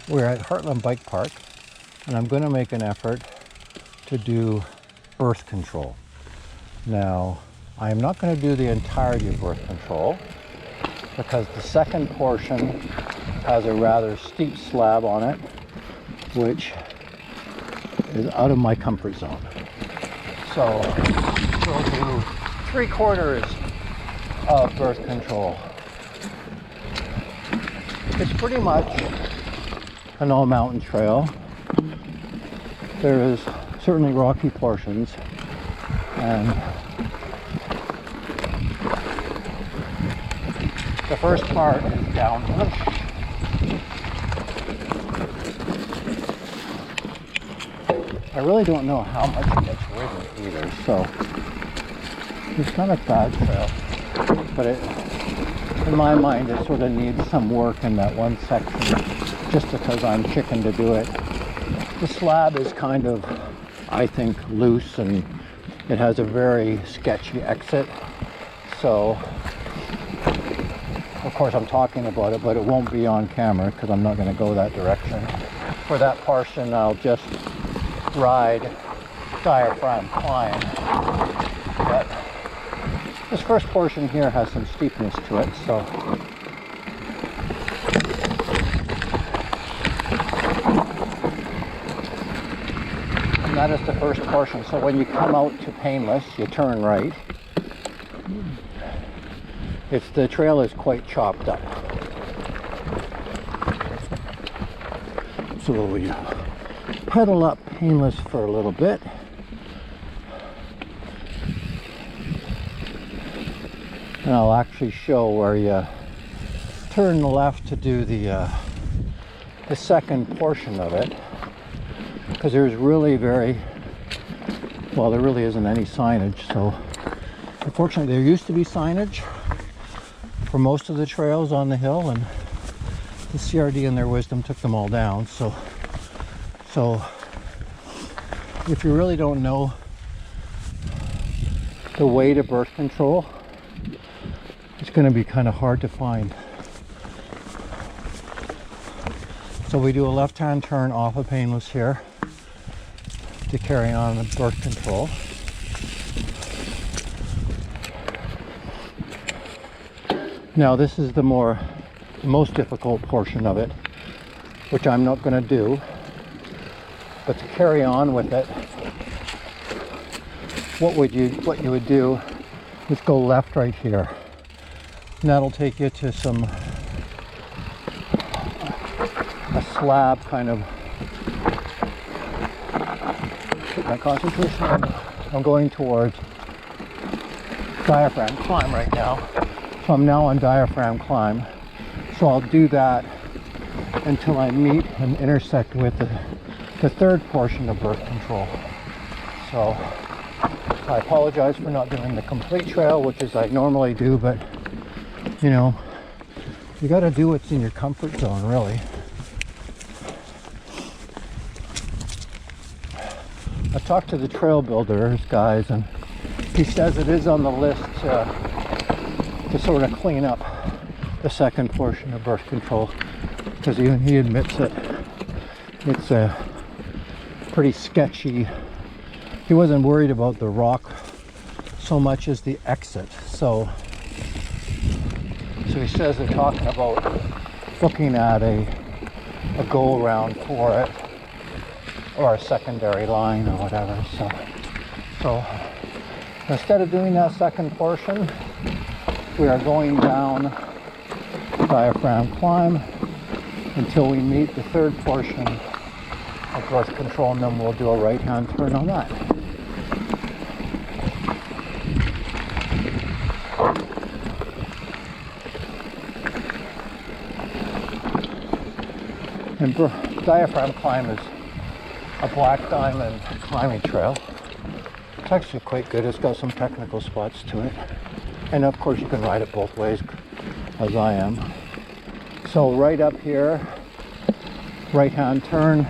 We're at Hartland Bike Park, and I'm going to make an effort to do birth control. Now, I am not going to do the entirety of birth control because the second portion has a rather steep slab on it, which is out of my comfort zone. So we'll do 3/4 of birth control. It's pretty much an all mountain trail. There is certainly rocky portions, and the first part is downhill. I really don't know how much it gets ridden either, so it's not a bad trail, but in my mind it sort of needs some work in that one section, just because I'm chicken to do it. The slab is kind of, I think, loose, and it has a very sketchy exit, so of course I'm talking about it, but it won't be on camera because I'm not going to go that direction. For that portion I'll just ride Diaphragm Climb, but this first portion here has some steepness to it, so and that is the first portion. So when you come out to Painless, you turn right. The trail is quite chopped up, so we pedal up Painless for a little bit. And I'll actually show where you turn left to do the second portion of it, because there's really there really isn't any signage. So unfortunately there used to be signage for most of the trails on the hill, and the CRD in their wisdom took them all down. So if you really don't know the way to birth control, it's going to be kind of hard to find. So we do a left-hand turn off of Painless here to carry on the birth control. Now this is the most difficult portion of it, which I'm not going to do, but to carry on with it, what you would do is go left right here, and that'll take you to a slab kind of. Keep my concentration. I'm going towards Diaphragm Climb right now. So I'm now on Diaphragm Climb. So I'll do that until I meet and intersect with the third portion of birth control. So I apologize for not doing the complete trail, which is I normally do, but you know, you got to do what's in your comfort zone, really. I talked to the trail builders guys, and he says it is on the list to sort of clean up the second portion of birth control, because he admits that it's a pretty sketchy. He wasn't worried about the rock so much as the exit. So he says they're talking about looking at a go around for it, or a secondary line or whatever. So instead of doing that second portion, we are going down Diaphragm Climb until we meet the third portion of birth control, and then we'll do a right-hand turn on that. And Diaphragm Climb is a black diamond climbing trail. It's actually quite good. It's got some technical spots to it. And of course you can ride it both ways, as I am. So right up here, right-hand turn,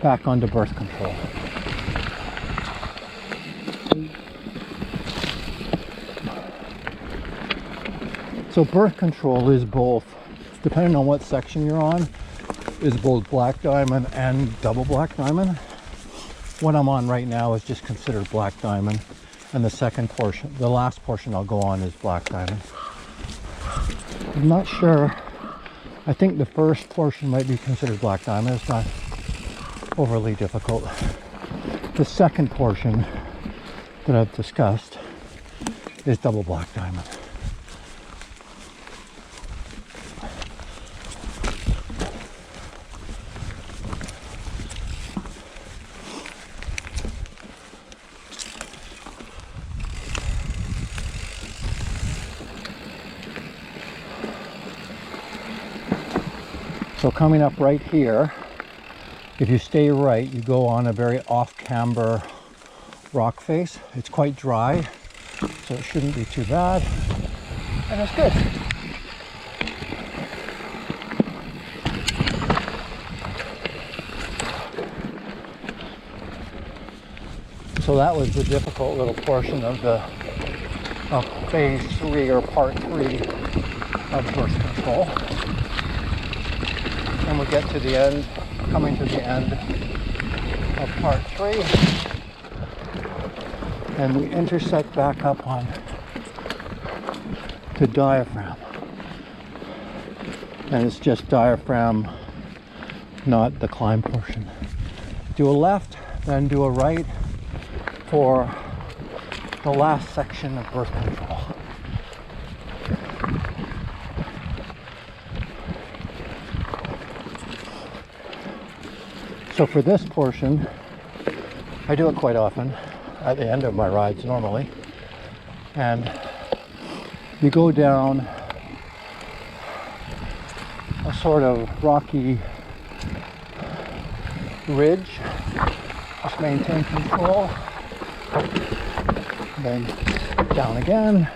back onto birth control. So birth control is both, depending on what section you're on, is both black diamond and double black diamond. What I'm on right now is just considered black diamond, and the second portion, the last portion I'll go on, is black diamond. I'm not sure. I think the first portion might be considered black diamond. It's not overly difficult. The second portion that I've discussed is double black diamond. So coming up right here, if you stay right, you go on a very off-camber rock face. It's quite dry, so it shouldn't be too bad, and it's good. So that was the difficult little portion of phase 3, or part 3 of birth control. And we get to the end, coming to the end of part 3, and we intersect back up on to diaphragm, and it's just diaphragm, not the climb portion. Do a left, then do a right for the last section of birth control. So for this portion, I do it quite often at the end of my rides normally, and you go down a sort of rocky ridge, just maintain control, then down again,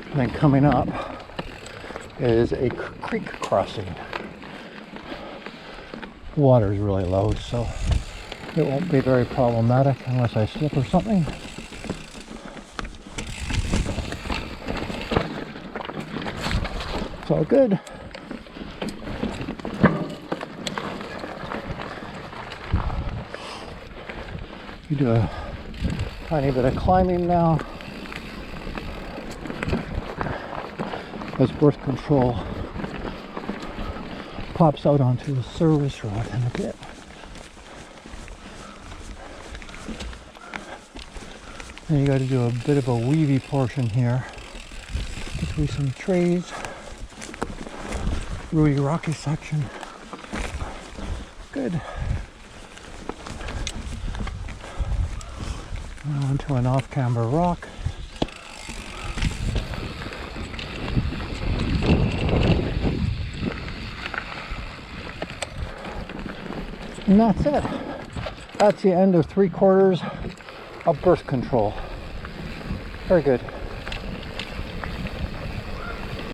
and then coming up is a creek crossing. Water is really low, so it won't be very problematic unless I slip or something. It's all good. You do a tiny bit of climbing now as birth control pops out onto the service road in a bit. And you got to do a bit of a weavy portion here between some trees, really rocky section. Good. Now onto an off-camber rock. And that's it. That's the end of 3/4 of birth control. Very good.